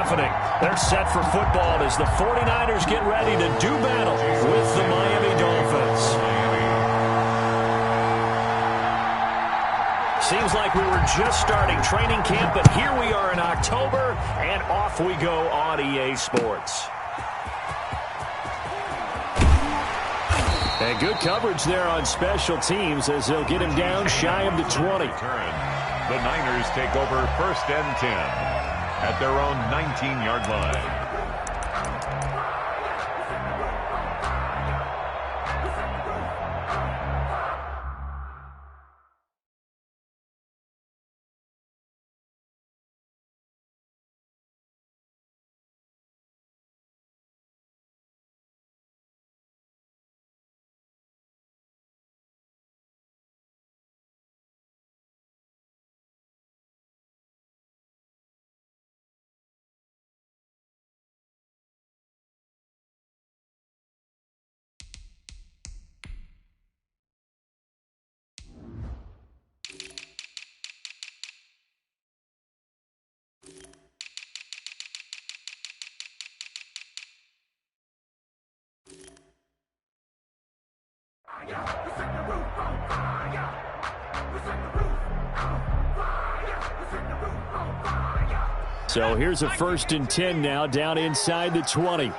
deafening. They're set for football as the 49ers get ready to do battle with the Miami Dolphins. Seems like we were just starting training camp, but here we are in October, and off we go on EA Sports. And good coverage there on special teams as they'll get him down shy of the 20. The Niners take over 1st and 10 at their own 19-yard line. So here's a 1st and 10 now, down inside the 20.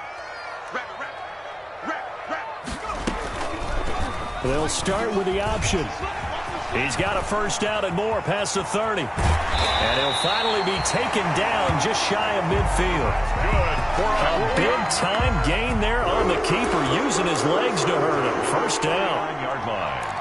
They'll start with the option. He's got a 1st down and more past the 30. And he'll finally be taken down just shy of midfield. A big-time gain there on the keeper, using his legs to hurt him. 1st down. 9-yard line.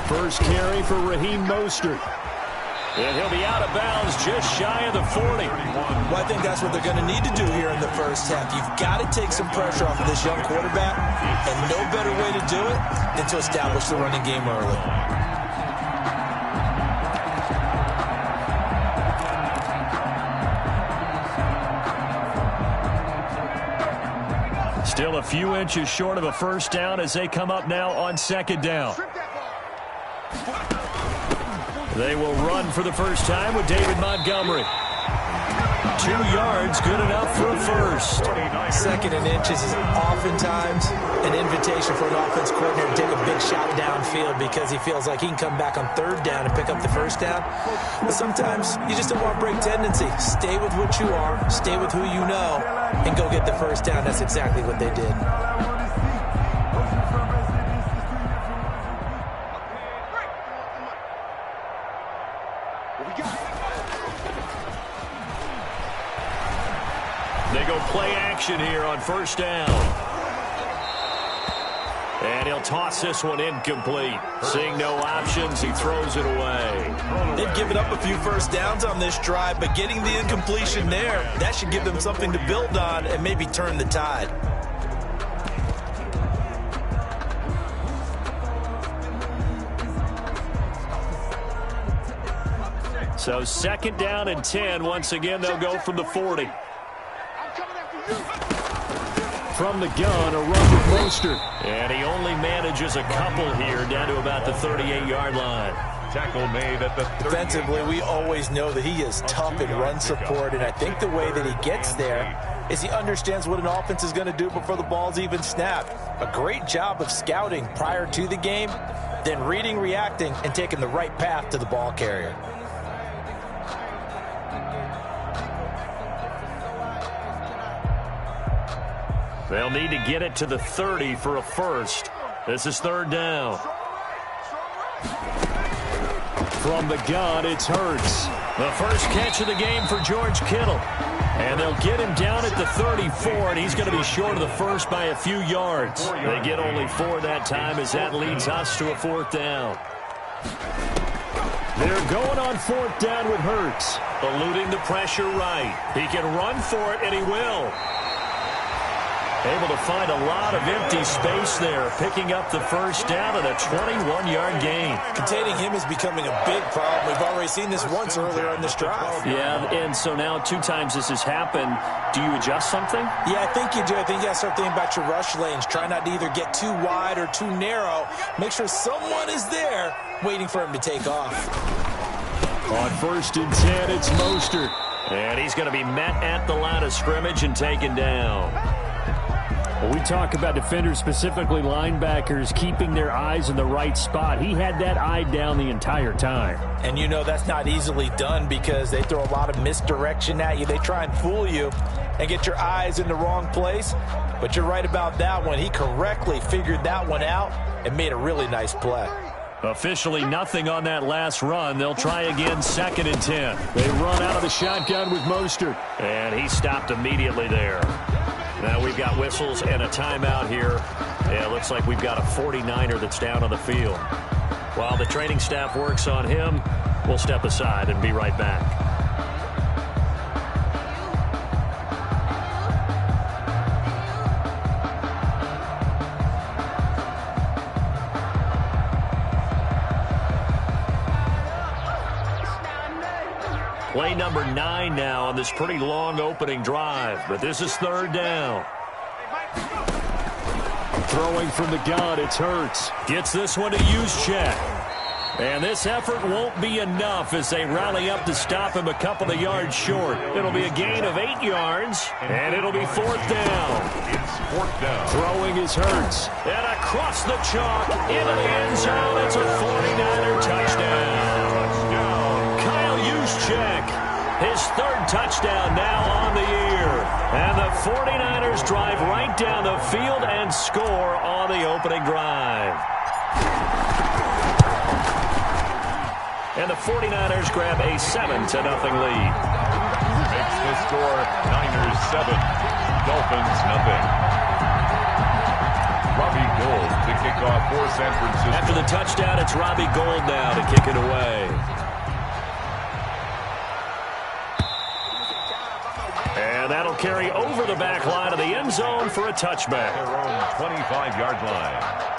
First carry for Raheem Mostert. And he'll be out of bounds just shy of the 40. Well, I think that's what they're going to need to do here in the first half. You've got to take some pressure off of this young quarterback, and no better way to do it than to establish the running game early. Still a few inches short of a 1st down as they come up now on 2nd down. They will run for the first time with David Montgomery. 2 yards, good enough for a 1st. 2nd and inches is oftentimes an invitation for an offense coordinator to take a big shot downfield because he feels like he can come back on 3rd down and pick up the 1st down. But sometimes you just don't want to break tendency. Stay with what you are, stay with who you know, and go get the 1st down. That's exactly what they did. They go play action here on 1st down. And he'll toss this one incomplete. Seeing no options, he throws it away. They've given up a few 1st downs on this drive, but getting the incompletion there, that should give them something to build on and maybe turn the tide. So 2nd down and 10. Once again, they'll go from the 40. From the gun, a run with Mostert. And he only manages a couple here down to about the 38-yard line. Tackle made at the 38. Defensively, we always know that he is tough in run support, and I think the way that he gets there is he understands what an offense is going to do before the ball's even snapped. A great job of scouting prior to the game, then reading, reacting, and taking the right path to the ball carrier. They'll need to get it to the 30 for a 1st. This is 3rd down. From the gun, it's Hurts. The first catch of the game for George Kittle. And they'll get him down at the 34, and he's going to be short of the 1st by a few yards. They get only 4 that time as that leads us to a 4th down. They're going on 4th down with Hurts. Eluding the pressure right. He can run for it, and he will. Able to find a lot of empty space there, picking up the first down and a 21-yard gain. Containing him is becoming a big problem. We've already seen this once earlier in this drive. Yeah, and so now 2 times this has happened. Do you adjust something? Yeah, I think you do. I think you got to start thinking about your rush lanes. Try not to either get too wide or too narrow. Make sure someone is there waiting for him to take off. On 1st and 10, it's Mostert. And he's going to be met at the line of scrimmage and taken down. Well, we talk about defenders, specifically linebackers, keeping their eyes in the right spot. He had that eye down the entire time. And you know that's not easily done because they throw a lot of misdirection at you. They try and fool you and get your eyes in the wrong place. But you're right about that one. He correctly figured that one out and made a really nice play. Officially nothing on that last run. They'll try again 2nd and 10. They run out of the shotgun with Mostert. And he stopped immediately there. Now we've got whistles and a timeout here. Yeah, it looks like we've got a 49er that's down on the field. While the training staff works on him, we'll step aside and be right back. Play number 9 now on this pretty long opening drive, but this is 3rd down. Throwing from the gun, it's Hurts. Gets this one to Juszczyk. And this effort won't be enough as they rally up to stop him a couple of yards short. It'll be a gain of 8 yards, and it'll be 4th down. It's 4th down. Throwing is Hurts. And across the chalk, into the end zone, it's a 49er touchdown. Kyle Juszczyk. His 3rd touchdown now on the year. And the 49ers drive right down the field and score on the opening drive. And the 49ers grab a 7-0 lead. Makes the score Niners 7, Dolphins nothing. Robbie Gould to kick off for San Francisco. After the touchdown, it's Robbie Gould now to kick it away. And that'll carry over the back line of the end zone for a touchback. Their own 25-yard line.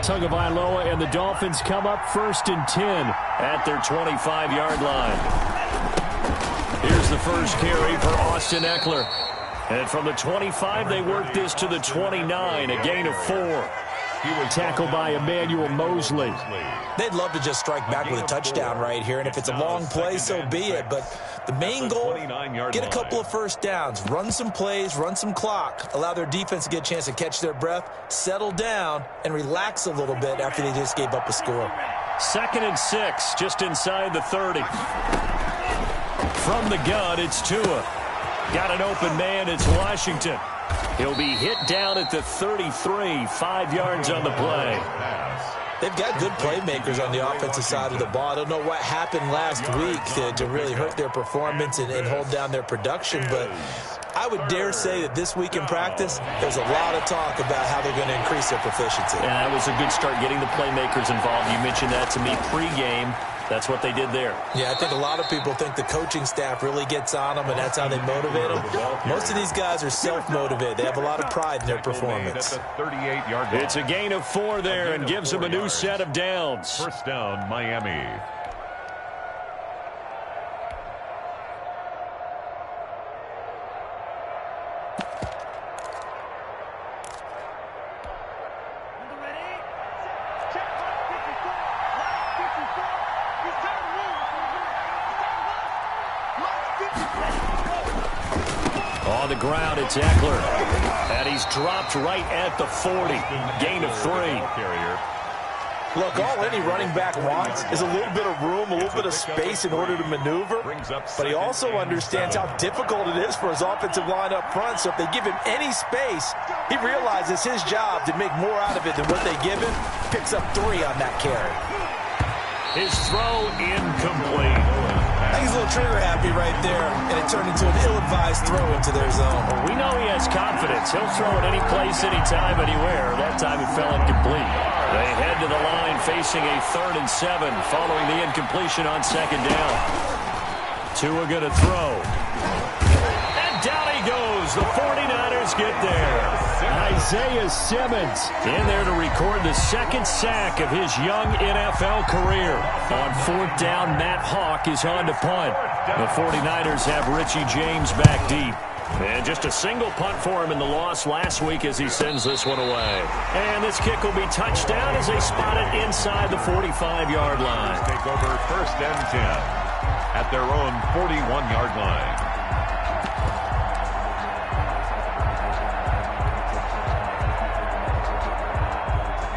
Tagovailoa and the Dolphins come up 1st and 10 at their 25-yard line. Here's the first carry for Austin Eckler. And from the 25, they work this to the 29, a gain of 4. He was tackled by Emmanuel Mosley. They'd love to just strike back with a touchdown right here, and if it's a long play, so be it. But the main goal, get a couple of first downs, run some plays, run some clock, allow their defense to get a chance to catch their breath, settle down, and relax a little bit after they just gave up a score. 2nd and 6, just inside the 30. From the gun, it's Tua. Got an open man, it's Washington. He'll be hit down at the 33, 5 yards on the play. They've got good playmakers on the offensive side of the ball. I don't know what happened last week to really hurt their performance and hold down their production, but I would dare say that this week in practice, there's a lot of talk about how they're going to increase their proficiency. Yeah, that was a good start getting the playmakers involved. You mentioned that to me pregame. That's what they did there. Yeah, I think a lot of people think the coaching staff really gets on them, and that's how they motivate them. Most of these guys are self-motivated. They have a lot of pride in their performance. It's a gain of 4 there and gives them a new set of downs. 1st down, Miami. On the ground, it's Eckler. And he's dropped right at the 40. Gain of 3. Look, all any running back wants is a little bit of room, a little bit of space in order to maneuver. But he also understands how difficult it is for his offensive line up front. So if they give him any space, he realizes his job to make more out of it than what they give him. Picks up 3 on that carry. His throw incomplete. I think he's a little trigger happy right there, and it turned into an ill-advised throw into their zone. Well, we know he has confidence. He'll throw it any place, anytime, anywhere. That time it fell incomplete. They head to the line facing a 3rd and 7 following the incompletion on 2nd down. Tua going to throw. And down he goes. The 49ers get there. Isaiah Simmons in there to record the 2nd sack of his young NFL career. On 4th down, Matt Hawk is on to punt. The 49ers have Richie James back deep. And just a single punt for him in the loss last week as he sends this one away. And this kick will be touchdown as they spot it inside the 45-yard line. Take over 1st and 10 at their own 41-yard line.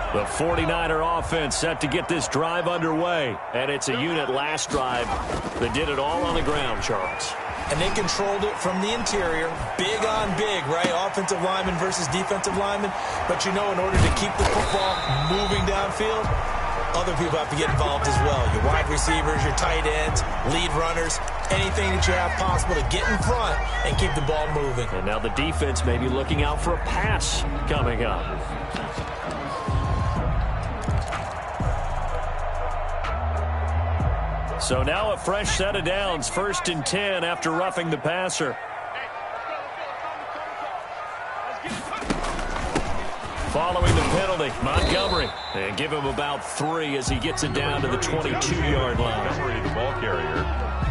The 49er offense set to get this drive underway. And it's a unit last drive that did it all on the ground, Charles. And they controlled it from the interior, big on big, right? Offensive lineman versus defensive lineman. But, you know, in order to keep the football moving downfield, other people have to get involved as well. Your wide receivers, your tight ends, lead runners, anything that you have possible to get in front and keep the ball moving. And now the defense may be looking out for a pass coming up. So now a fresh set of downs, 1st and 10 after roughing the passer. Following the penalty, Montgomery. And give him about 3 as he gets it down to the 22-yard line. Montgomery, the ball carrier.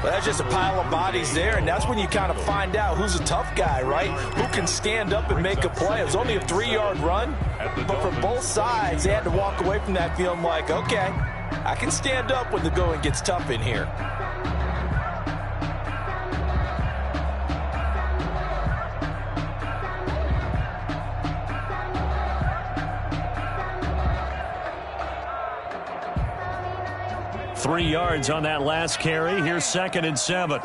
Well, that's just a pile of bodies there, and that's when you kind of find out who's a tough guy, right? Who can stand up and make a play. It was only a 3-yard run, but for both sides, they had to walk away from that feeling like, okay, I can stand up when the going gets tough in here. Three yards on that last carry. Here's 2nd and 7.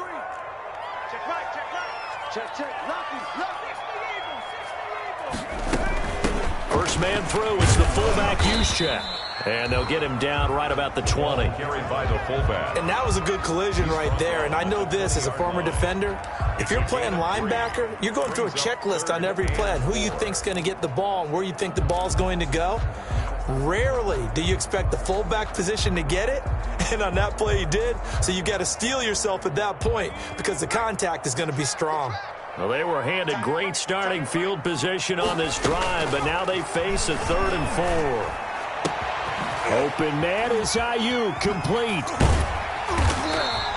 First man through. It's the fullback use check. And they'll get him down right about the 20. Carried by the fullback. And that was a good collision right there. And I know this as a former defender. If you're playing linebacker, you're going through a checklist on every play on who you think's going to get the ball and where you think the ball's going to go. Rarely do you expect the fullback position to get it. And on that play he did. So you got to steel yourself at that point because the contact is going to be strong. Well, they were handed great starting field position on this drive, but now they face a 3rd and 4. Open man is Ayuk, complete.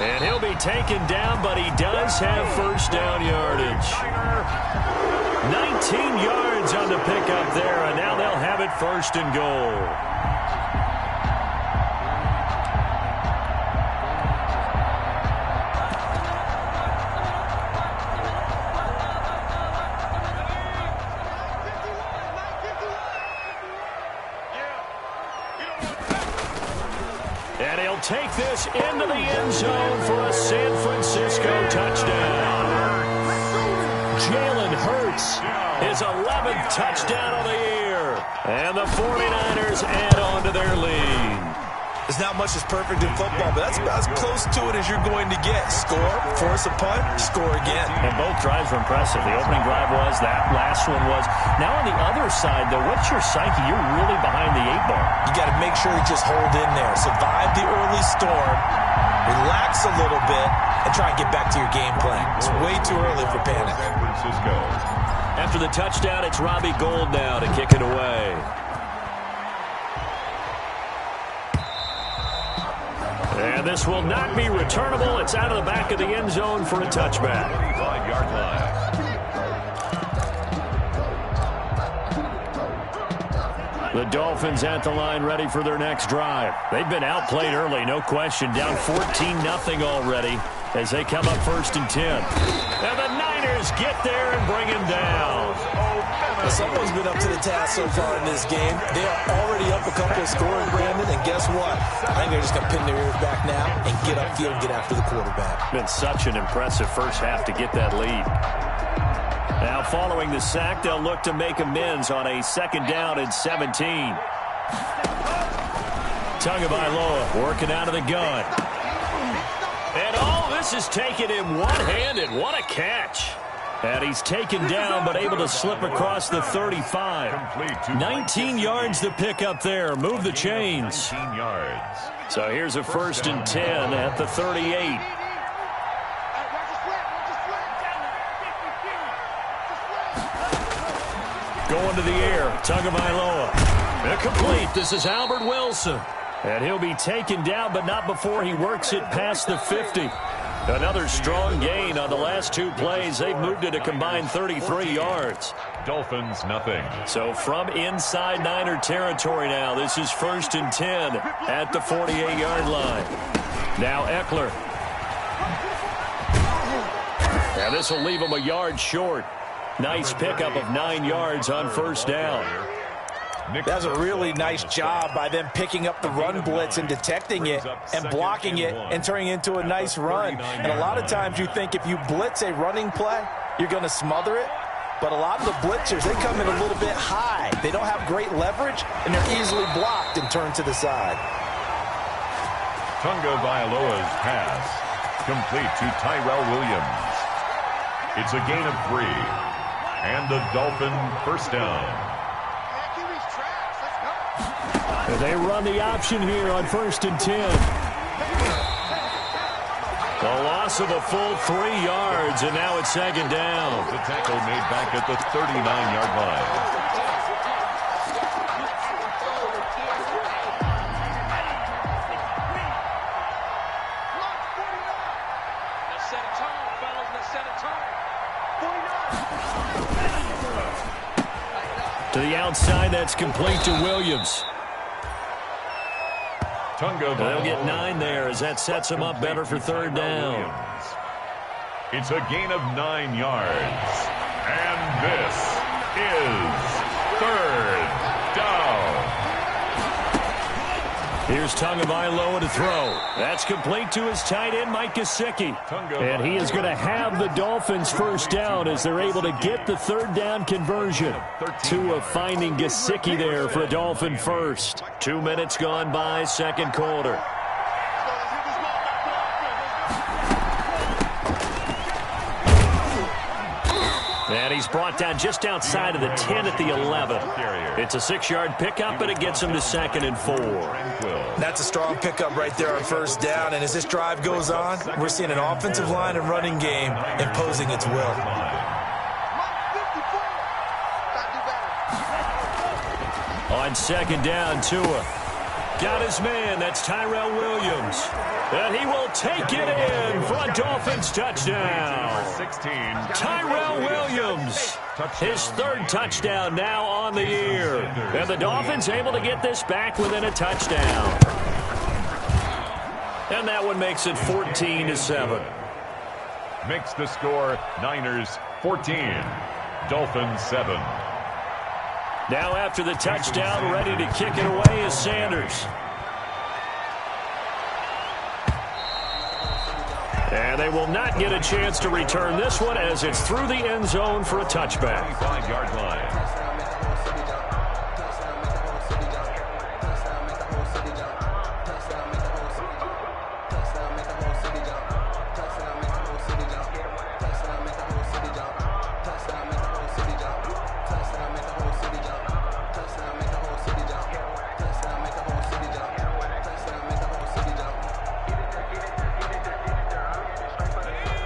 And he'll be taken down, but he does have first down yardage. 19 yards on the pickup there, and now they'll have it 1st and goal. And he'll take this into the end zone for a San Francisco touchdown. Jalen Hurts, his 11th touchdown of the year. And the 49ers add on to their lead. There's not much that's perfect in football, but that's about as close to it as you're going to get. Score, force a punt, score again. And both drives were impressive. The opening drive was, that last one was. Now on the other side, though, what's your psyche? You're really behind the 8-ball. You got to make sure you just hold in there. Survive the early storm, relax a little bit, and try and get back to your game plan. It's way too early for panic. San Francisco. After the touchdown, it's Robbie Gould now to kick it away. And this will not be returnable. It's out of the back of the end zone for a touchback. 25-yard line. The Dolphins at the line ready for their next drive. They've been outplayed early, no question. Down 14-0 already as they come up 1st and 10. And the Niners get there and bring him down. Well, someone's been up to the task so far in this game. They are already up a couple of scores, Brandon, and guess what? I think they're just going to pin their ears back now and get upfield and get after the quarterback. Been such an impressive first half to get that lead. Now following the sack, they'll look to make amends on a 2nd down and 17. Tagovailoa working out of the gun. And all this is taken in one-handed. What a catch. And he's taken down, but able to slip across the 35. 19 yards to pick up there. Move the chains. 19 yards. So here's a 1st and 10 at the 38. Going to the air. Tagovailoa. Incomplete. This is Albert Wilson. And he'll be taken down, but not before he works it past the 50. Another strong gain on the last 2 plays. They've moved it a combined 33 yards. Dolphins, nothing. So from inside Niner territory now, this is 1st and 10 at the 48-yard line. Now Eckler. Now this will leave him a yard short. Nice pickup of 9 yards on 1st down. That's a really nice job by them picking up the run blitz and detecting it and blocking it and turning it into a nice run. And a lot of times you think if you blitz a running play, you're going to smother it. But a lot of the blitzers, they come in a little bit high. They don't have great leverage, and they're easily blocked and turned to the side. Tagovailoa's pass complete to Tyrell Williams. It's a gain of 3. And the Dolphin 1st down. They run the option here on 1st and 10. A loss of a full 3 yards, and now it's 2nd down. The tackle made back at the 39-yard line. To the outside, that's complete to Williams. They'll get 9 there as that sets him up better for 3rd down. It's a gain of 9 yards. And this is 3rd down. Here's Tagovailoa to throw. That's complete to his tight end, Mike Gesicki. And he is going to have the Dolphins 1st down as they're able to get the 3rd down conversion. Tua finding Gesicki there for a Dolphin 1st. 2 minutes gone by, 2nd quarter. And he's brought down just outside of the 10 at the 11. It's a 6-yard pickup, but it gets him to 2nd and 4. That's a strong pickup right there on 1st down. And as this drive goes on, we're seeing an offensive line and running game imposing its will. On 2nd down, Tua got his man. That's Tyrell Williams. And he will take it in for a Dolphins touchdown. 16. Tyrell Williams, his 3rd touchdown now on the year. And the Dolphins able to get this back within a touchdown. And that one makes it 14-7. Makes the score Niners 14, Dolphins 7. Now after the touchdown, ready to kick it away is Sanders. And they will not get a chance to return this one as it's through the end zone for a touchback. 25-yard line.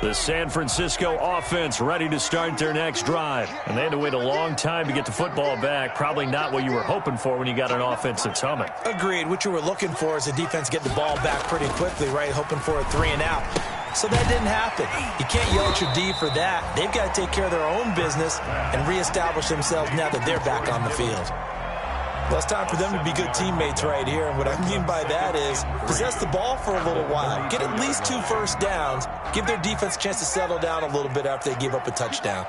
The San Francisco offense ready to start their next drive. And they had to wait a long time to get the football back. Probably not what you were hoping for when you got an offense that's humming. Agreed. What you were looking for is the defense get the ball back pretty quickly, right? Hoping for a 3 and out. So that didn't happen. You can't yell at your D for that. They've got to take care of their own business and reestablish themselves now that they're back on the field. Well, it's time for them to be good teammates right here. And what I mean by that is possess the ball for a little while. Get at least 2 first downs. Give their defense a chance to settle down a little bit after they give up a touchdown.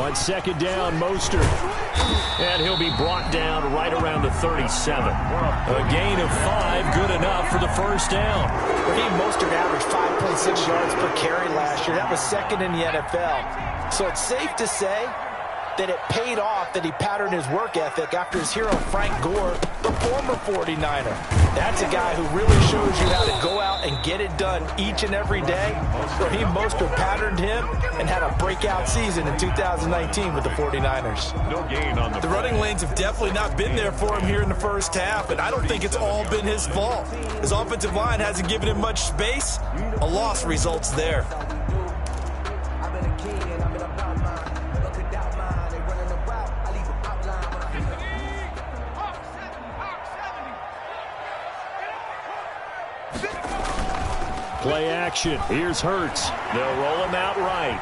On 2nd down, Mostert. And he'll be brought down right around the 37. A gain of 5, good enough for the 1st down. Raheem Mostert averaged 5.6 yards per carry last year. That was 2nd in the NFL. So it's safe to say that it paid off that he patterned his work ethic after his hero Frank Gore, the former 49er. That's a guy who really shows you how to go out and get it done each and every day. Raheem Mostert patterned him and had a breakout season in 2019 with the 49ers. No gain on the running lanes have definitely not been there for him here in the first half, and I don't think it's all been his fault. His offensive line hasn't given him much space. A loss results there. Play action. Here's Hurts. They'll roll him out right.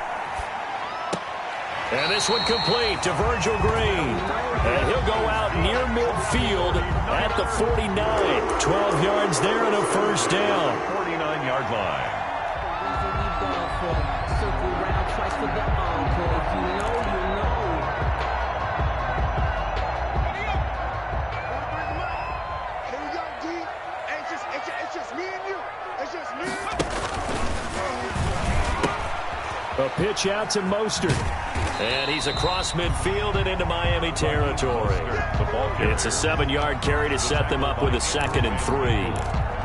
And this one complete to Virgil Green. And he'll go out near midfield at the 49. 12 yards there and a first down. 49-yard line. A pitch out to Mostert. And he's across midfield and into Miami territory. It's a 7-yard carry to set them up with a 2nd and 3.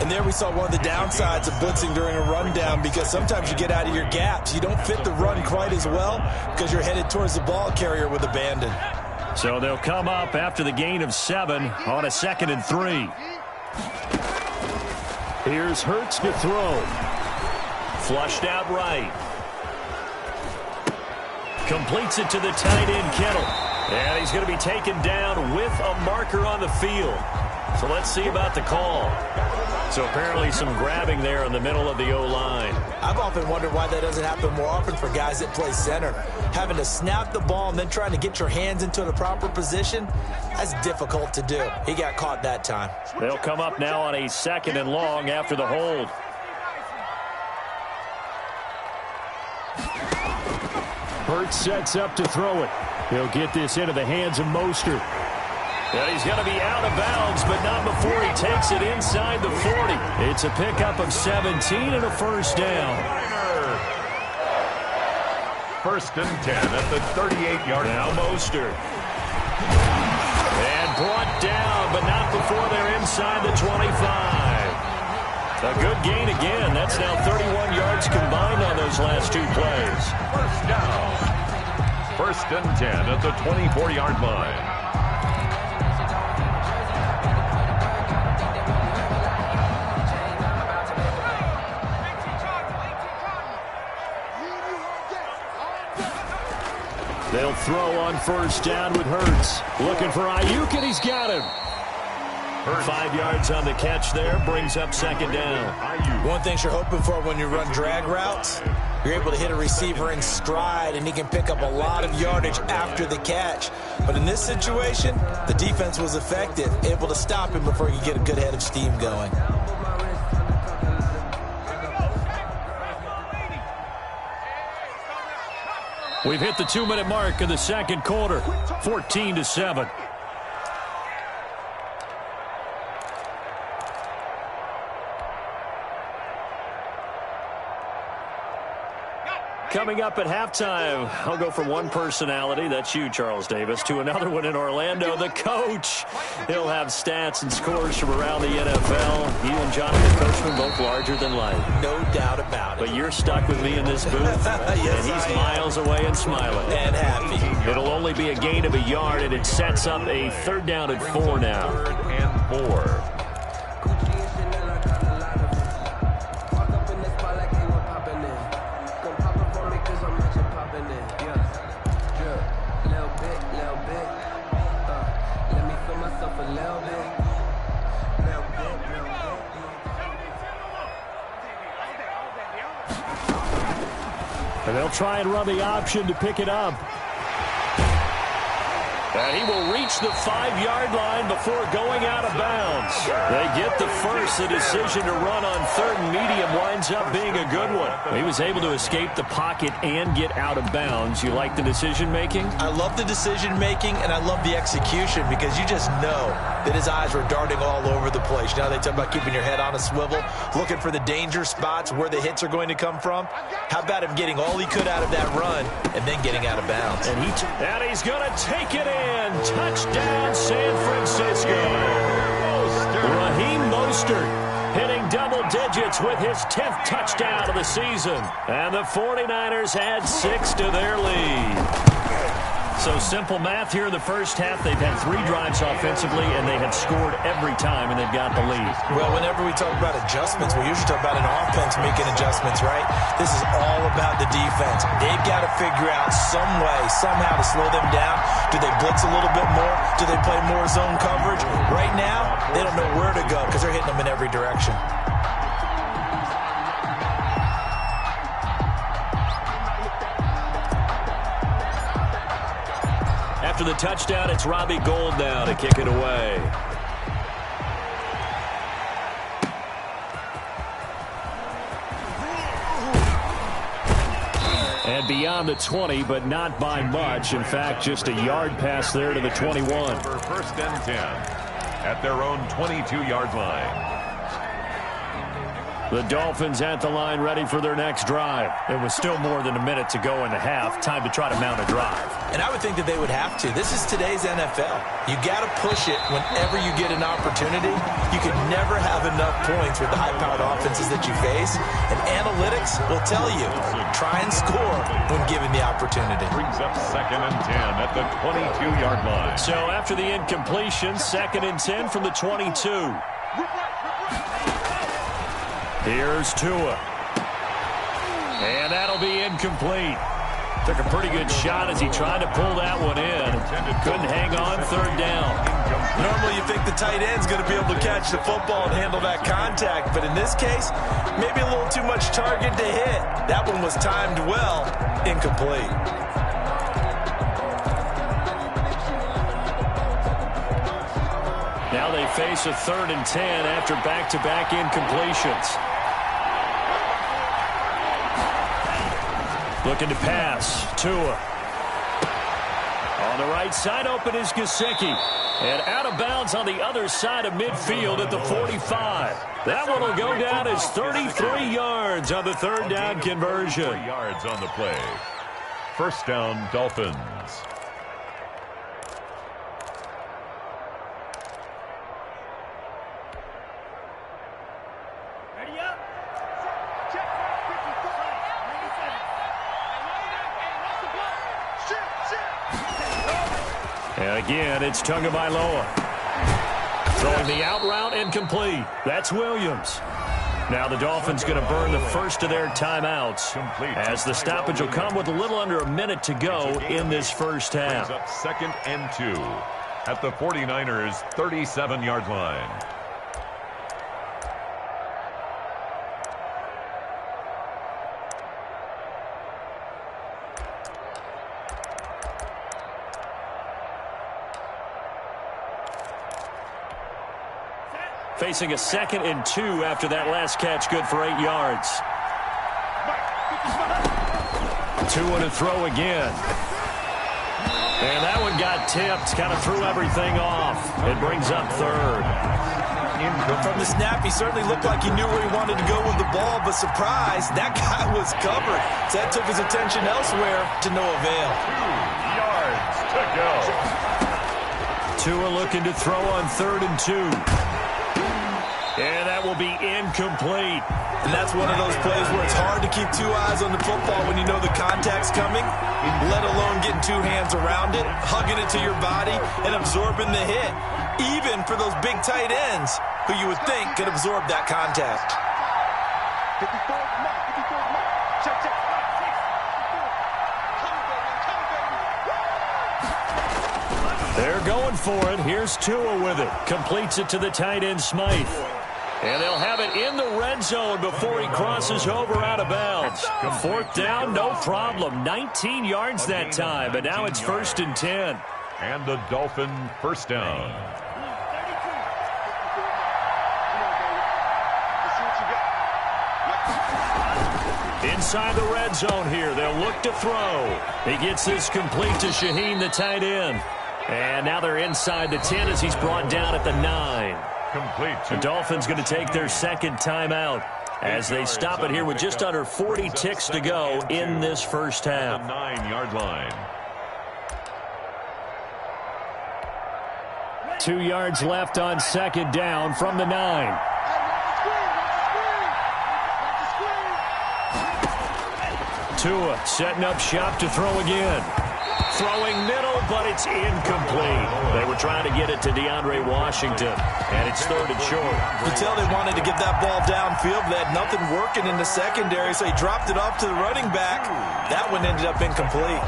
And there we saw one of the downsides of blitzing during a rundown, because sometimes you get out of your gaps. You don't fit the run quite as well because you're headed towards the ball carrier with abandon. So they'll come up after the gain of 7 on a 2nd and 3. Here's Hurts to throw. Flushed out right. Completes it to the tight end, Kittle. And he's going to be taken down with a marker on the field. So let's see about the call. So apparently some grabbing there in the middle of the O-line. I've often wondered why that doesn't happen more often for guys that play center. Having to snap the ball and then trying to get your hands into the proper position, that's difficult to do. He got caught that time. They'll come up now on a 2nd and long after the hold. Hurts sets up to throw it. He'll get this into the hands of Mostert. And he's going to be out of bounds, but not before he takes it inside the 40. It's a pickup of 17 and a first down. 1st and 10 at the 38-yard line. Now Mostert. And brought down, but not before they're inside the 25. A good gain again. That's now 31 yards combined on those last 2 plays. First down. 1st and 10 at the 24-yard line. They'll throw on first down with Hurts. Looking for Ayuk, and he's got him. 5 yards on the catch there, brings up 2nd down. One thing you're hoping for when you run drag routes, you're able to hit a receiver in stride, and he can pick up a lot of yardage after the catch. But in this situation, the defense was effective, able to stop him before he could get a good head of steam going. We've hit the 2-minute mark of the 2nd quarter, 14-7. Coming up at halftime, I'll go from one personality, that's you, Charles Davis, to another one in Orlando, the coach. He'll have stats and scores from around the NFL. You and Jonathan Coachman both larger than life. No doubt about it. But you're stuck with me in this booth, yes, and he's miles away and smiling. And happy. It'll only be a gain of a yard, and it sets up a 3rd down and 4 now. 3rd and 4. And they'll try and run the option to pick it up. And he will reach the 5-yard line before going out of bounds. They get the first. The decision to run on 3rd and medium winds up being a good one. He was able to escape the pocket and get out of bounds. You like the decision-making? I love the decision-making, and I love the execution, because you just know that his eyes were darting all over the place. You know, they talk about keeping your head on a swivel, looking for the danger spots, where the hits are going to come from. How about him getting all he could out of that run and then getting out of bounds? And he's going to take it in. Touchdown, San Francisco. Raheem Mostert Mostert hitting double digits with his 10th touchdown of the season. And the 49ers add 6 to their lead. So simple math here in the first half. They've had 3 drives offensively, and they have scored every time, and they've got the lead. Well, whenever we talk about adjustments, we usually talk about an offense making adjustments, right? This is all about the defense. They've got to figure out some way, somehow to slow them down. Do they blitz a little bit more? Do they play more zone coverage? Right now, they don't know where to go because they're hitting them in every direction. After the touchdown, it's Robbie Gould now to kick it away. And beyond the 20, but not by much. In fact, just a yard pass there to the 21. For first and 10 at their own 22-yard line. The Dolphins at the line ready for their next drive. It was still more than a minute to go in the half. Time to try to mount a drive. And I would think that they would have to. This is today's NFL. You got to push it whenever you get an opportunity. You can never have enough points with the high-powered offenses that you face. And analytics will tell you, try and score when given the opportunity. Brings up second and 10 at the 22-yard line. So after the incompletion, second and 10 from the 22. Here's Tua. And that'll be incomplete. Took a pretty good shot as he tried to pull that one in. Couldn't hang on, third down. Normally you think the tight end's going to be able to catch the football and handle that contact, but in this case, maybe a little too much target to hit. That one was timed well, incomplete. Now they face a third and 10 after back-to-back incompletions. Looking to pass. Tua. On the right side, open is Gesicki. And out of bounds on the other side of midfield at the 45. That one will go down as 33 yards on the third down conversion. 3 yards on the play. First down, Dolphins. And again, it's Tagovailoa. Throwing the out route incomplete. That's Williams. Now the Dolphins going to burn the first of their timeouts as the stoppage will come with a little under a minute to go in this first half. Up second and 2 at the 49ers' 37-yard line. Facing a second and 2 after that last catch, good for 8 yards. Tua to throw again. And that one got tipped, kind of threw everything off. It brings up third. From the snap, he certainly looked like he knew where he wanted to go with the ball, but surprise, that guy was covered. So that took his attention elsewhere to no avail. 2 yards to go. Tua looking to throw on third and 2. And that will be incomplete. And that's one of those plays where it's hard to keep 2 eyes on the football when you know the contact's coming, let alone getting 2 hands around it, hugging it to your body, and absorbing the hit. Even for those big tight ends who you would think could absorb that contact. They're going for it. Here's Tua with it. Completes it to the tight end, Smythe. And they'll have it in the red zone before he crosses over out of bounds. Fourth down, no problem. 19 yards that time, but now it's first and 10. And the Dolphin first down. Inside the red zone here, they'll look to throw. He gets this complete to Shaheen, the tight end. And now they're inside the 10 as he's brought down at the 9. Complete. The Dolphins going to take their second timeout as they stop it here with just under 40 ticks to go in this first half. The 9-yard line. 2 yards left on second down from the 9. Tua setting up shop to throw again. Throwing middle, but it's incomplete. They were trying to get it to DeAndre Washington, and it's 3rd and short. You could tell they wanted to get that ball downfield, but they had nothing working in the secondary, so he dropped it off to the running back. That one ended up incomplete.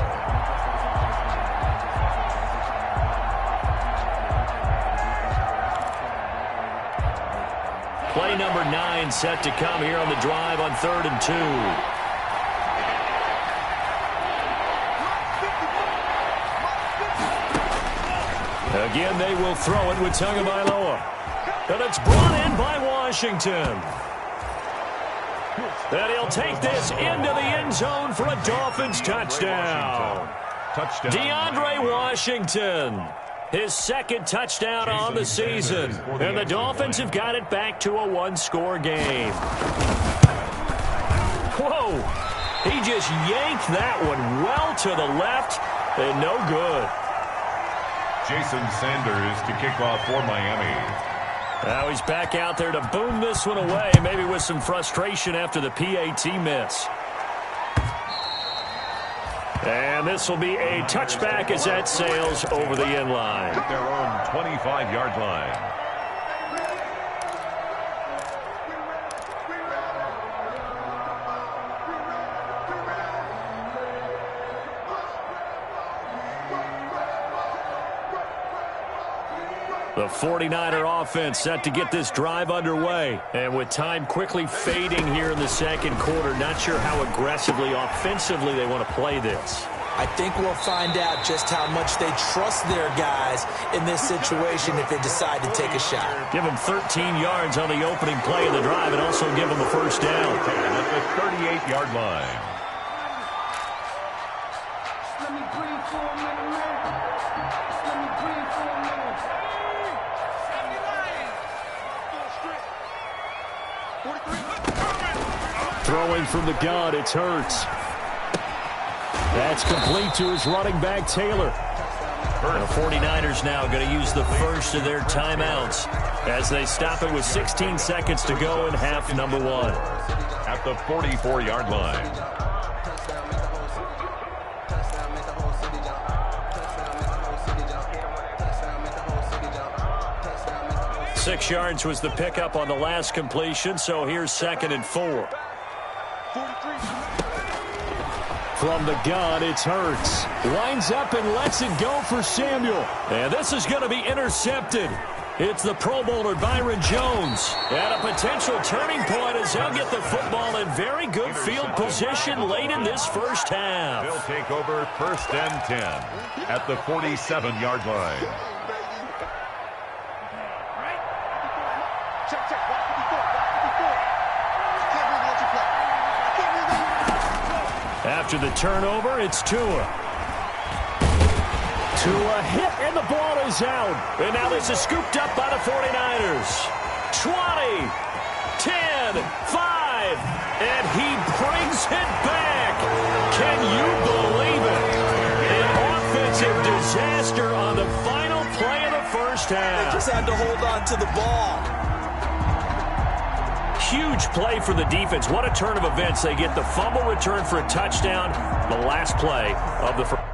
Play number 9 set to come here on the drive on 3rd and 2. Again, they will throw it with Tagovailoa. And it's brought in by Washington. And he'll take this into the end zone for a Dolphins touchdown. DeAndre Washington, his 2nd touchdown on the season. And the Dolphins have got it back to a 1-score game. Whoa! He just yanked that one well to the left and no good. Jason Sanders to kick off for Miami. Now he's back out there to boom this one away, maybe with some frustration after the PAT miss. And this will be a touchback as that sails over the end line. Their own 25-yard line. The 49er offense set to get this drive underway. And with time quickly fading here in the 2nd quarter, not sure how aggressively, offensively they want to play this. I think we'll find out just how much they trust their guys in this situation if they decide to take a shot. Give them 13 yards on the opening play of the drive and also give them a 1st down. At the 38-yard line. Throwing from the gun, it's Hurts. That's complete to his running back, Taylor. The 49ers now going to use the first of their timeouts as they stop it with 16 seconds to go in half number 1. At the 44-yard line. 6 yards was the pickup on the last completion, so here's 2nd and 4. From the gun, it's Hurts. Lines up and lets it go for Samuel. And this is going to be intercepted. It's the Pro Bowler Byron Jones. At a potential turning point as he'll get the football in very good field position late in this first half. They'll take over 1st and 10 at the 47-yard line. After the turnover, it's Tua. Tua hit, and the ball is out. And now this is scooped up by the 49ers. 20, 10, 5, and he brings it back. Can you believe it? An offensive disaster on the final play of the first half. They just had to hold on to the ball. Huge play for the defense. What a turn of events. They get the fumble return for a touchdown. The last play of the first.